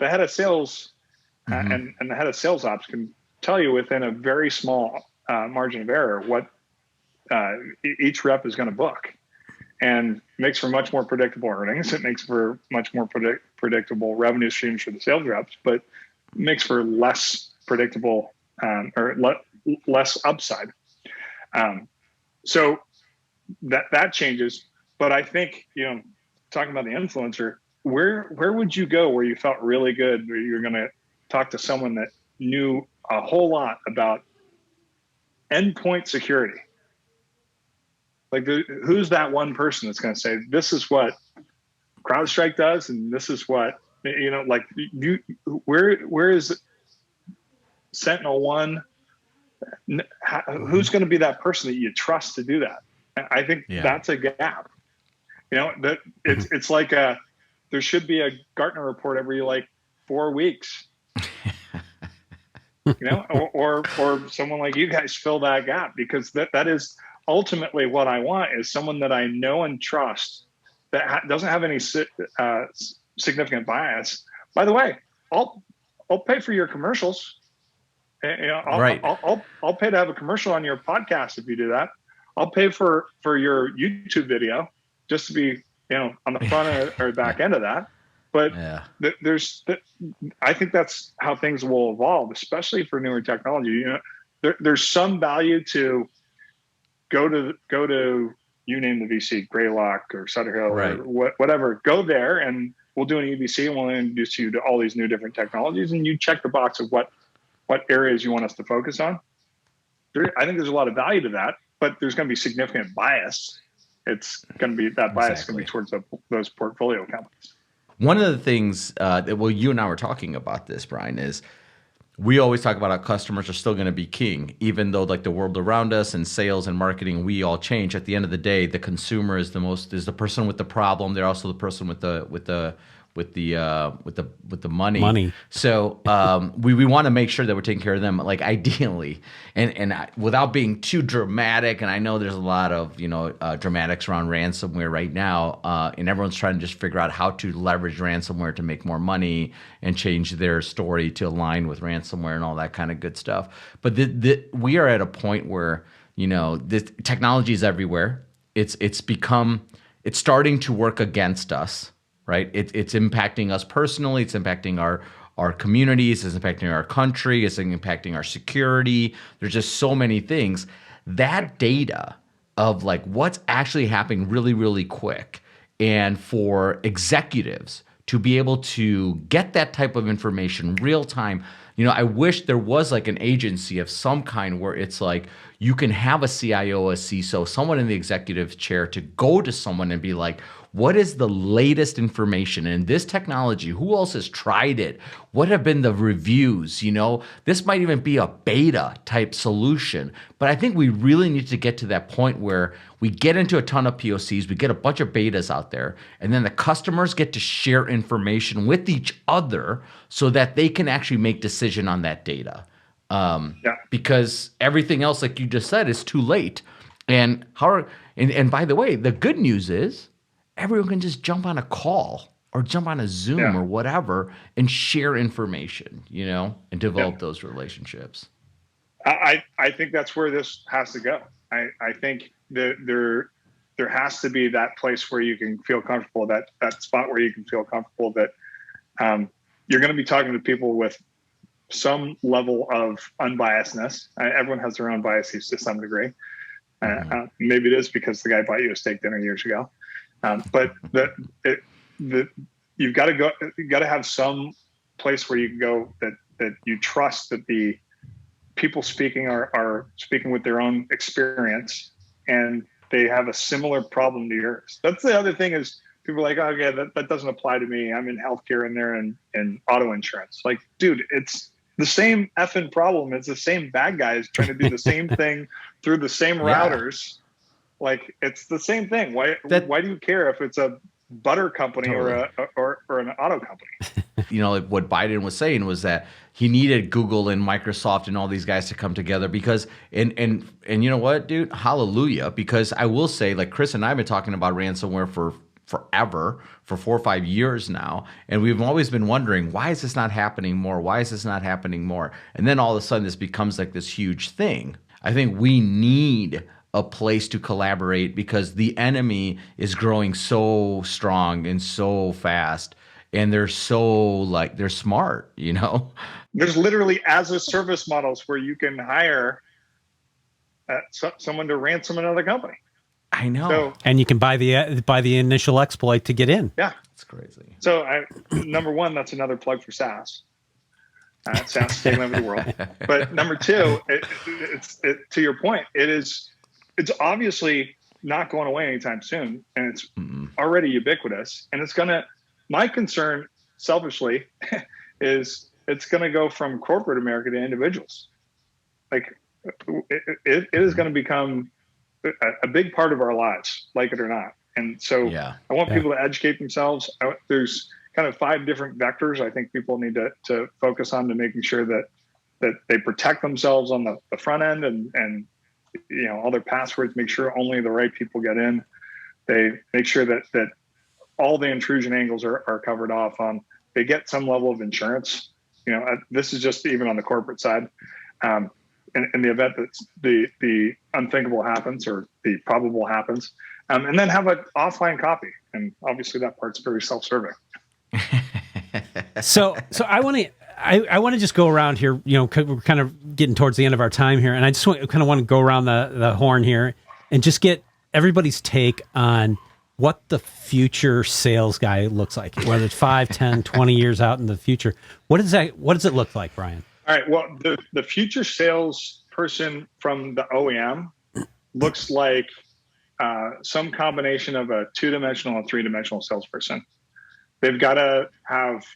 head of sales and the head of sales ops can tell you within a very small margin of error what each rep is going to book, and makes for much more predictable earnings. It makes for much more predictable revenue streams for the sales reps, but makes for less predictable less upside. So that changes. But I think, talking about the influencer, where would you go where you felt really good, where you're going to talk to someone that knew a whole lot about endpoint security? Like, who's that one person that's going to say, this is what CrowdStrike does, and this is what, like, where is Sentinel-1? Who's going to be that person that you trust to do that? I think that's a gap. That it's like there should be a Gartner report every like 4 weeks. or someone like you guys fill that gap, because that is ultimately what I want, is someone that I know and trust that doesn't have any significant bias. By the way, I'll pay for your commercials. I'll pay to have a commercial on your podcast if you do that. I'll pay for your YouTube video just to be on the front or back end of that. But I think that's how things will evolve, especially for newer technology. There's some value to go to you name the VC, Greylock or Sutter Hill or whatever. Go there and we'll do an EBC and we'll introduce you to all these new different technologies, and you check the box of what areas you want us to focus on. I think there's a lot of value to that, but there's going to be significant bias. It's going to be that bias going to be towards those portfolio companies. One of the things you and I were talking about this, Brian, is we always talk about how customers are still going to be king, even though like the world around us and sales and marketing, we all change. At the end of the day, the consumer is the person with the problem. They're also the person with the money. So we want to make sure that we're taking care of them, like ideally, and without being too dramatic. And I know there's a lot of dramatics around ransomware right now, and everyone's trying to just figure out how to leverage ransomware to make more money and change their story to align with ransomware and all that kind of good stuff. But we are at a point where this technology is everywhere. It's starting to work against us. Right, it's impacting us personally. It's impacting our communities. It's impacting our country. It's impacting our security. There's just so many things. That data of like what's actually happening really, really quick, and for executives to be able to get that type of information real time. I wish there was like an agency of some kind where it's like you can have a CIO, a CISO, someone in the executive chair to go to someone and be like, what is the latest information in this technology? Who else has tried it? What have been the reviews? This might even be a beta type solution. But I think we really need to get to that point where we get into a ton of POCs, we get a bunch of betas out there, and then the customers get to share information with each other so that they can actually make decision on that data. Because everything else, like you just said, is too late. And by the way, the good news is everyone can just jump on a call or jump on a Zoom or whatever and share information, and develop those relationships. I think that's where this has to go. I think that there has to be that place where you can feel comfortable, that spot where you can feel comfortable that you're going to be talking to people with some level of unbiasedness. Everyone has their own biases to some degree. Maybe it is because the guy bought you a steak dinner years ago. But you've got to have some place where you can go that you trust that the people speaking are speaking with their own experience and they have a similar problem to yours. That's the other thing is people are like, oh yeah, that doesn't apply to me. I'm in healthcare and they're in auto insurance. Like, dude, it's the same effing problem. It's the same bad guys trying to do the same thing through the same routers. Like, it's the same thing. Why do you care if it's a butter company or an auto company? Like what Biden was saying was that he needed Google and Microsoft and all these guys to come together because and you know what, dude? Hallelujah. Because I will say, like Chris and I have been talking about ransomware for forever, for 4 or 5 years now. And we've always been wondering, why is this not happening more? Why is this not happening more? And then all of a sudden this becomes like this huge thing. I think we need a place to collaborate because the enemy is growing so strong and so fast, and they're they're smart, There's literally as a service models where you can hire someone to ransom another company. I know. So, and you can buy the initial exploit to get in. Yeah. It's crazy. So number one, that's another plug for SaaS. SaaS is taking over the world. But number two, it's to your point, it's obviously not going away anytime soon, and it's already ubiquitous. And it's gonna. My concern, selfishly, is it's going to go from corporate America to individuals. Like it is going to become a big part of our lives, like it or not. And so I want people to educate themselves. There's kind of 5 different vectors I think people need to focus on to making sure that they protect themselves on the front end and all their passwords, make sure only the right people get in. They make sure that all the intrusion angles are covered off on. They get some level of insurance. This is just even on the corporate side. In the event that the unthinkable happens or the probable happens, and then have an offline copy. And obviously that part's very self-serving. So I want to just go around here. We're kind of getting towards the end of our time here, and I just want to go around the horn here and just get everybody's take on what the future sales guy looks like, whether it's 5, 10, 20 years out in the future. What does it look like, Brian? All right. Well, the future sales person from the OEM looks like some combination of a 2-dimensional and 3-dimensional salesperson. They've got to have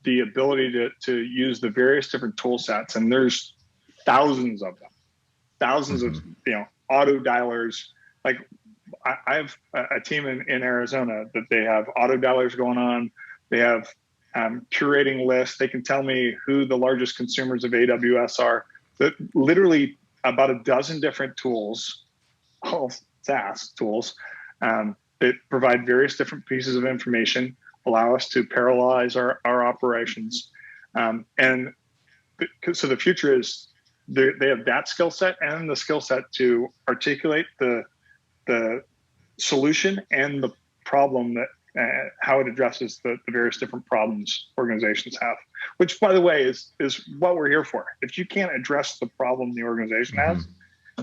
the ability to use the various different tool sets, and there's thousands of them, thousands of auto dialers. Like I have a team in Arizona that they have auto dialers going on. They have curating lists. They can tell me who the largest consumers of AWS are. That literally about a dozen different tools, all SaaS tools, that provide various different pieces of information, allow us to parallelize our operations. And so the future is they have that skill set and the skill set to articulate the solution and the problem that how it addresses the various different problems organizations have, which, by the way, is what we're here for. If you can't address the problem the organization has,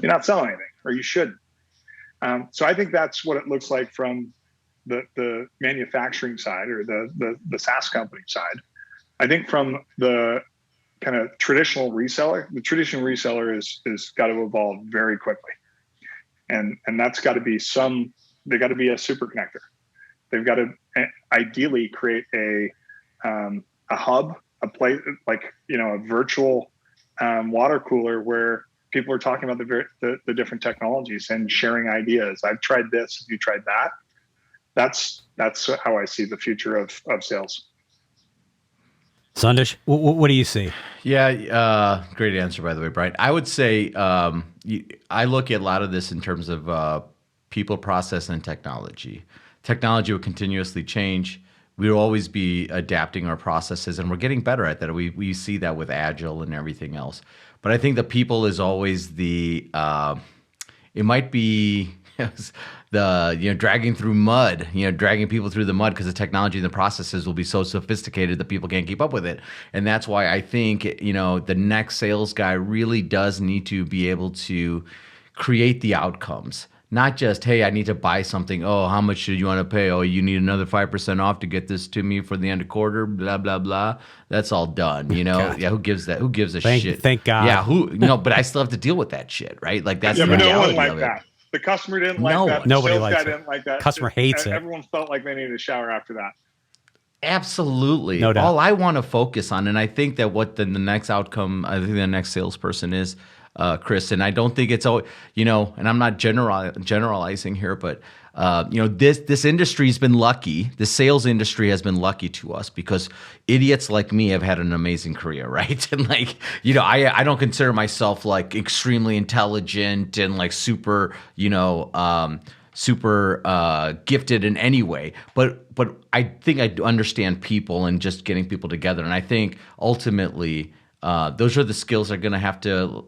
you're not selling anything, or you shouldn't. So I think that's what it looks like from the manufacturing side or the SaaS company side. I think from the kind of traditional reseller, the traditional reseller is got to evolve very quickly. And that's got to be they got to be a super connector. They've got to ideally create a hub, a place like, a virtual water cooler where people are talking about the different technologies and sharing ideas. I've tried this. Have you tried that? That's how I see the future of sales. Sandesh, what do you see? Yeah, great answer, by the way, Brian. I would say I look at a lot of this in terms of people, process, and technology. Technology will continuously change. We'll always be adapting our processes, and we're getting better at that. We see that with Agile and everything else. But I think the people is always it might be dragging through mud, dragging people through the mud because the technology and the processes will be so sophisticated that people can't keep up with it. And that's why I think, the next sales guy really does need to be able to create the outcomes. Not just, hey, I need to buy something. Oh, how much should you want to pay? Oh, you need another 5% off to get this to me for the end of quarter, blah, blah, blah. That's all done, God. Yeah, who gives that? Who gives a shit? Thank God. Yeah, but I still have to deal with that shit, right? Like that's the but reality no one liked of it. that. The customer didn't like that. Nobody sales likes guy it. Didn't like that. Customer hates it. Everyone felt like they needed a shower after that. Absolutely. No doubt. All I want to focus on, and I think that what the next outcome, I think the next salesperson is, Chris, and I don't think it's all, and I'm not generalizing here, but this industry's been lucky. The sales industry has been lucky to us because idiots like me have had an amazing career, right? And I don't consider myself like extremely intelligent and like super, super gifted in any way, but I think I understand people and just getting people together, and I think ultimately. Those are the skills that are going to have to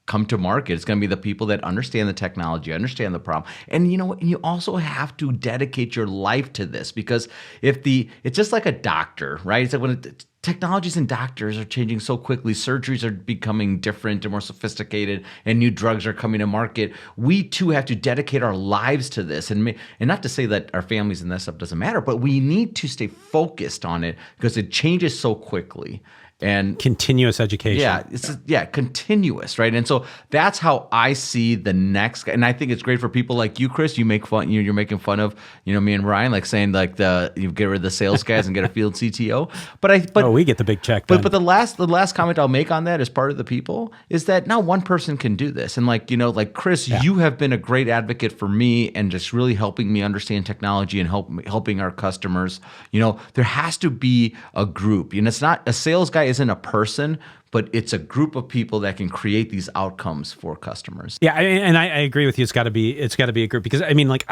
come to market. It's going to be the people that understand the technology, understand the problem. And you also have to dedicate your life to this because it's just like a doctor, right? It's like technologies and doctors are changing so quickly. Surgeries are becoming different and more sophisticated, and new drugs are coming to market. We too have to dedicate our lives to this, and not to say that our families and that stuff doesn't matter, but we need to stay focused on it because it changes so quickly. And continuous education. Yeah, it's continuous, right? And so that's how I see the next. And I think it's great for people like you, Chris. You make fun. You're making fun of me and Ryan, like saying like you get rid of the sales guys and get a field CTO. But we get the big check. But the last comment I'll make on that as part of the people is that not one person can do this. And like Chris, you have been a great advocate for me and just really helping me understand technology and helping our customers. There has to be a group, and it's not a sales guy isn't a person, but it's a group of people that can create these outcomes for customers. Yeah, and I agree with you. It's got to be a group, because I mean, like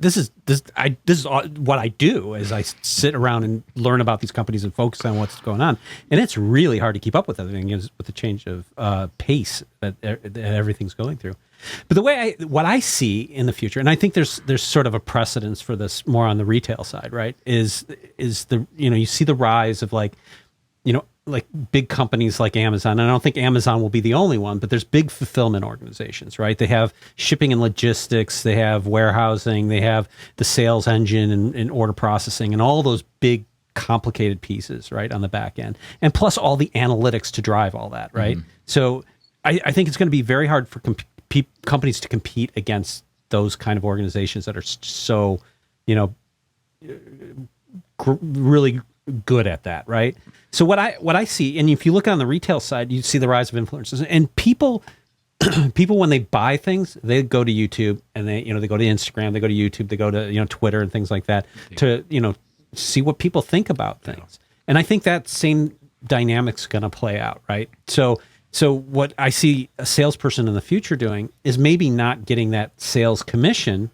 this is what I do is I sit around and learn about these companies and focus on what's going on, and it's really hard to keep up with everything with the change of pace that everything's going through. But what I see in the future, and I think there's sort of a precedence for this more on the retail side, right? Is the you see the rise of like big companies like Amazon. And I don't think Amazon will be the only one, but there's big fulfillment organizations, right? They have shipping and logistics, they have warehousing, they have the sales engine and order processing, and all those big complicated pieces, right, on the back end. And plus all the analytics to drive all that, right? Mm-hmm. So I think it's going to be very hard for companies to compete against those kind of organizations that are so, really good at that, right? So what I see, and if you look on the retail side, you see the rise of influencers, and people when they buy things, they go to YouTube, and they go to Instagram, they go to YouTube, they go to Twitter and things like that to see what people think about things. And I think that same dynamic's going to play out, right? So what I see a salesperson in the future doing is maybe not getting that sales commission,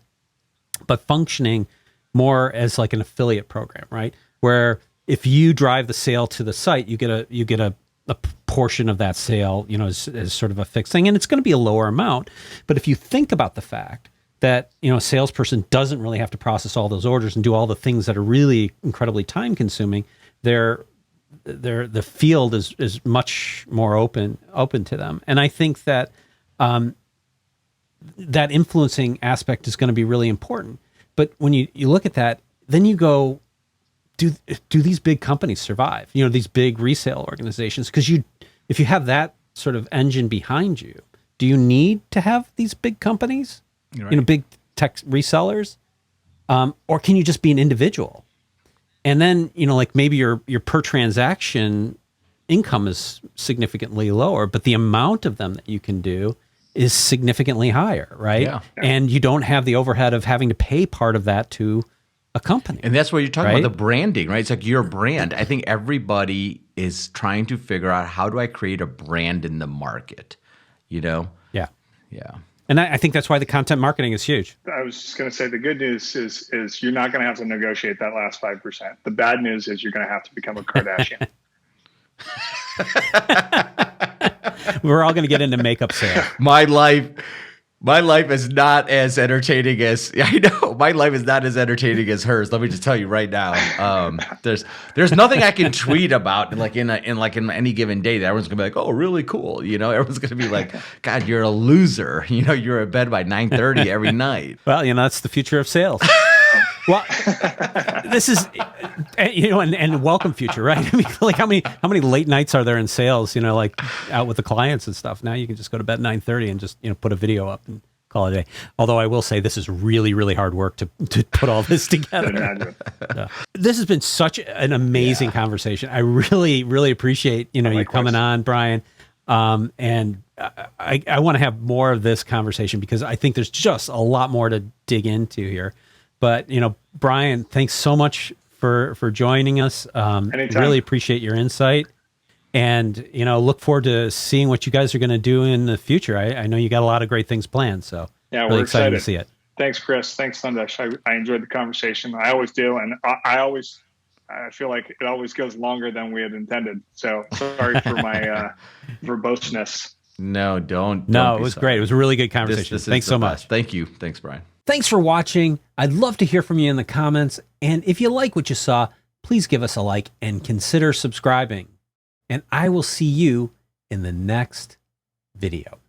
but functioning more as like an affiliate program, right? Where if you drive the sale to the site, you get a portion of that sale, as sort of a fixed thing, and it's going to be a lower amount. But if you think about the fact that a salesperson doesn't really have to process all those orders and do all the things that are really incredibly time consuming, the field is much more open to them, and I think that that influencing aspect is going to be really important. But when you look at that, then you go, do these big companies survive? These big resale organizations, because if you have that sort of engine behind you, do you need to have these big companies? You're right. Big tech resellers, or can you just be an individual? And then like maybe your per transaction income is significantly lower, but the amount of them that you can do is significantly higher, right? Yeah. And you don't have the overhead of having to pay part of that to a company. And that's what you're talking about, the branding, right? It's like your brand. I think everybody is trying to figure out, how do I create a brand in the market? Yeah. Yeah. And I think that's why the content marketing is huge. I was just going to say the good news is you're not going to have to negotiate that last 5%. The bad news is you're going to have to become a Kardashian. We're all going to get into makeup sales. My life is not as entertaining as my life is not as entertaining as hers. Let me just tell you right now. There's nothing I can tweet about like in any given day that everyone's gonna be like, oh, really cool. Everyone's gonna be like, God, you're a loser. You're in bed by 9:30 every night. Well, that's the future of sales. Well, this is, and welcome future, right? I mean, like how many late nights are there in sales? Like out with the clients and stuff. Now you can just go to bed 9:30 and just put a video up and call it a day. Although I will say this is really, really hard work to put all this together. This has been such an amazing conversation. I really, really appreciate you coming on, Brian. And I want to have more of this conversation because I think there's just a lot more to dig into here. But, Brian, thanks so much for joining us. Really appreciate your insight, and, look forward to seeing what you guys are going to do in the future. I know you got a lot of great things planned, so yeah, really we're excited to see it. Thanks, Chris. Thanks, Sandesh. I enjoyed the conversation. I always do. And I feel like it always goes longer than we had intended. So sorry for my verboseness. No, don't it was great. It was a really good conversation. Thanks so much. Thank you. Thanks, Brian. Thanks for watching. I'd love to hear from you in the comments. And if you like what you saw, please give us a like and consider subscribing. And I will see you in the next video.